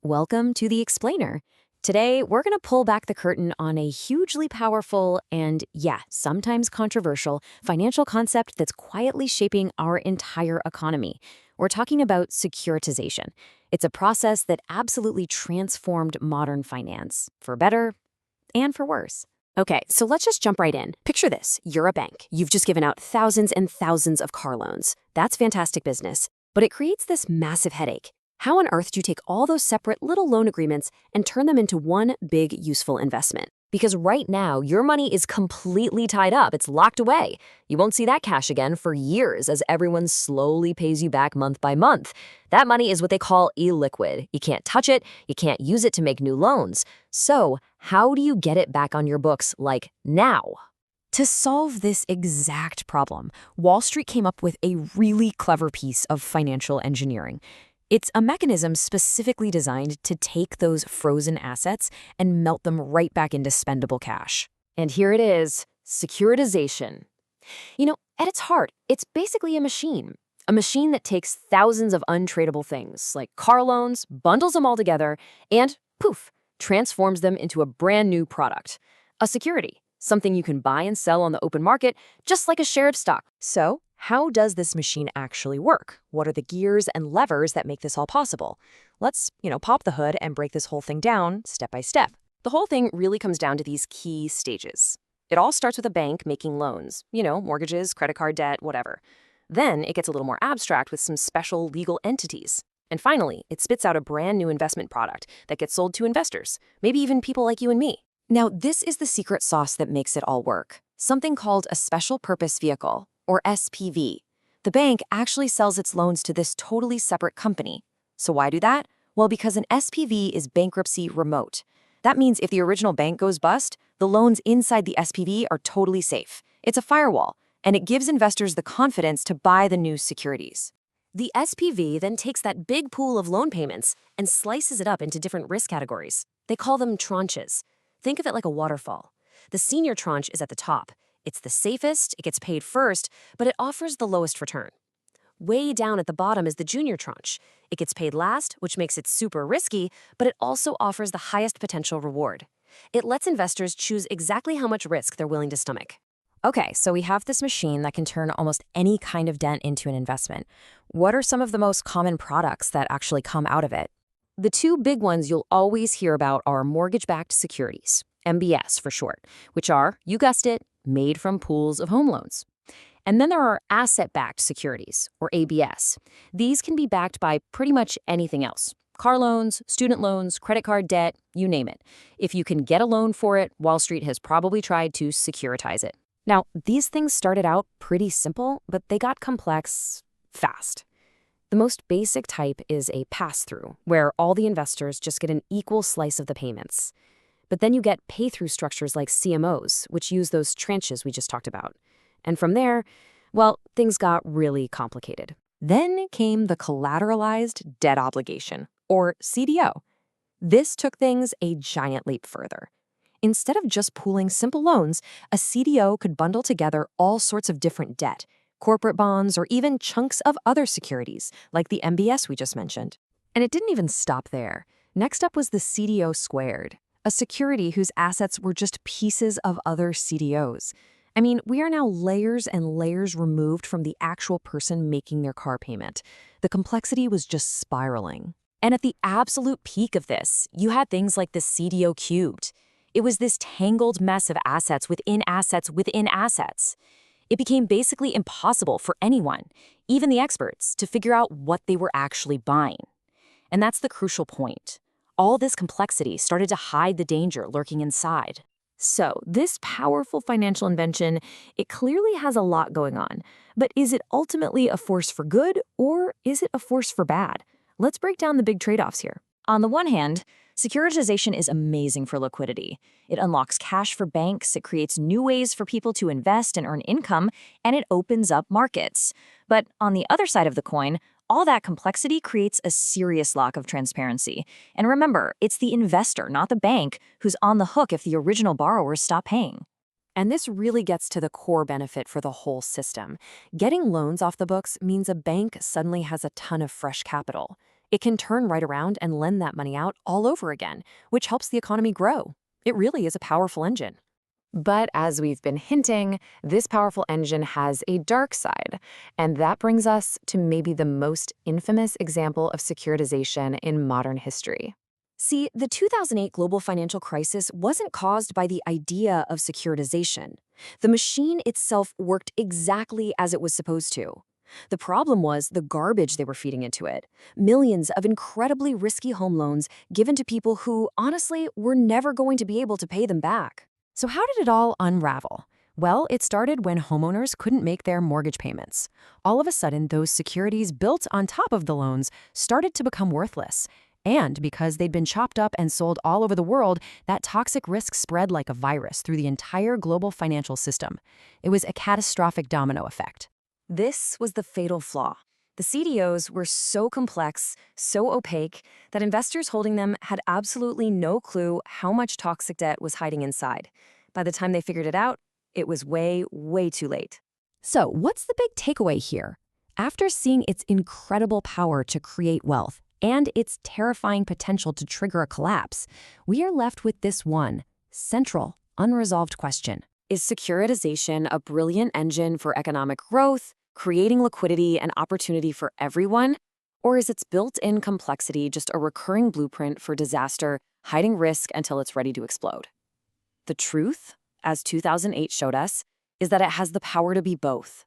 Welcome to The Explainer. Today, we're going to pull back the curtain on a hugely powerful and, yeah, sometimes controversial financial concept that's quietly shaping our entire economy. We're talking about securitization. It's a process that absolutely transformed modern finance, for better and for worse. Okay, so let's just jump right in. Picture this. You're a bank. You've just given out thousands and thousands of car loans. That's fantastic business. But it creates this massive headache. How on earth do you take all those separate little loan agreements and turn them into one big useful investment? Because right now, your money is completely tied up. It's locked away. You won't see that cash again for years as everyone slowly pays you back month by month. That money is what they call illiquid. You can't touch it. You can't use it to make new loans. So how do you get it back on your books, like now? To solve this exact problem, Wall Street came up with a really clever piece of financial engineering. It's a mechanism specifically designed to take those frozen assets and melt them right back into spendable cash. And here it is, securitization. At its heart, it's basically a machine that takes thousands of untradeable things, like car loans, bundles them all together, and poof, transforms them into a brand new product. A security, something you can buy and sell on the open market, just like a share of stock. So, how does this machine actually work? What are the gears and levers that make this all possible? Let's, pop the hood and break this whole thing down step by step. The whole thing really comes down to these key stages. It all starts with a bank making loans, mortgages, credit card debt, whatever. Then it gets a little more abstract with some special legal entities. And finally, it spits out a brand new investment product that gets sold to investors, maybe even people like you and me. Now, this is the secret sauce that makes it all work. Something called a special purpose vehicle, or SPV. The bank actually sells its loans to this totally separate company. So why do that? Well, because an SPV is bankruptcy remote. That means if the original bank goes bust, the loans inside the SPV are totally safe. It's a firewall, and it gives investors the confidence to buy the new securities. The SPV then takes that big pool of loan payments and slices it up into different risk categories. They call them tranches. Think of it like a waterfall. The senior tranche is at the top. It's the safest, it gets paid first, but it offers the lowest return. Way down at the bottom is the junior tranche. It gets paid last, which makes it super risky, but it also offers the highest potential reward. It lets investors choose exactly how much risk they're willing to stomach. Okay, so we have this machine that can turn almost any kind of dent into an investment. What are some of the most common products that actually come out of it? The two big ones you'll always hear about are mortgage-backed securities, MBS for short, which are, you guessed it, made from pools of home loans. And then there are asset-backed securities, or ABS. These can be backed by pretty much anything else. Car loans, student loans, credit card debt, you name it. If you can get a loan for it, Wall Street has probably tried to securitize it. Now, these things started out pretty simple, but they got complex fast. The most basic type is a pass-through, where all the investors just get an equal slice of the payments. But then you get pay-through structures like CMOs, which use those tranches we just talked about. And from there, well, things got really complicated. Then came the collateralized debt obligation, or CDO. This took things a giant leap further. Instead of just pooling simple loans, a CDO could bundle together all sorts of different debt, corporate bonds, or even chunks of other securities, like the MBS we just mentioned. And it didn't even stop there. Next up was the CDO squared, a security whose assets were just pieces of other CDOs. I mean, we are now layers and layers removed from the actual person making their car payment. The complexity was just spiraling. And at the absolute peak of this, you had things like the CDO cubed. It was this tangled mess of assets within assets within assets. It became basically impossible for anyone, even the experts, to figure out what they were actually buying. And that's the crucial point. All this complexity started to hide the danger lurking inside. So, this powerful financial invention, it clearly has a lot going on. But is it ultimately a force for good, or is it a force for bad? Let's break down the big trade-offs here. On the one hand, securitization is amazing for liquidity. It unlocks cash for banks, it creates new ways for people to invest and earn income, and it opens up markets. But on the other side of the coin, all that complexity creates a serious lack of transparency. And remember, it's the investor, not the bank, who's on the hook if the original borrowers stop paying. And this really gets to the core benefit for the whole system. Getting loans off the books means a bank suddenly has a ton of fresh capital. it can turn right around and lend that money out all over again, which helps the economy grow. It really is a powerful engine. But as we've been hinting, this powerful engine has a dark side. And that brings us to maybe the most infamous example of securitization in modern history. See, the 2008 global financial crisis wasn't caused by the idea of securitization. The machine itself worked exactly as it was supposed to. The problem was the garbage they were feeding into it. Millions of incredibly risky home loans given to people who, honestly, were never going to be able to pay them back. So how did it all unravel? Well, it started when homeowners couldn't make their mortgage payments. All of a sudden, those securities built on top of the loans started to become worthless. And because they'd been chopped up and sold all over the world, that toxic risk spread like a virus through the entire global financial system. It was a catastrophic domino effect. This was the fatal flaw. The CDOs were so complex, so opaque, that investors holding them had absolutely no clue how much toxic debt was hiding inside. By the time they figured it out, it was way, way too late. So, what's the big takeaway here? After seeing its incredible power to create wealth and its terrifying potential to trigger a collapse, we are left with this one central, unresolved question. Is securitization a brilliant engine for economic growth, creating liquidity and opportunity for everyone? Or is its built-in complexity just a recurring blueprint for disaster, hiding risk until it's ready to explode? The truth, as 2008 showed us, is that it has the power to be both.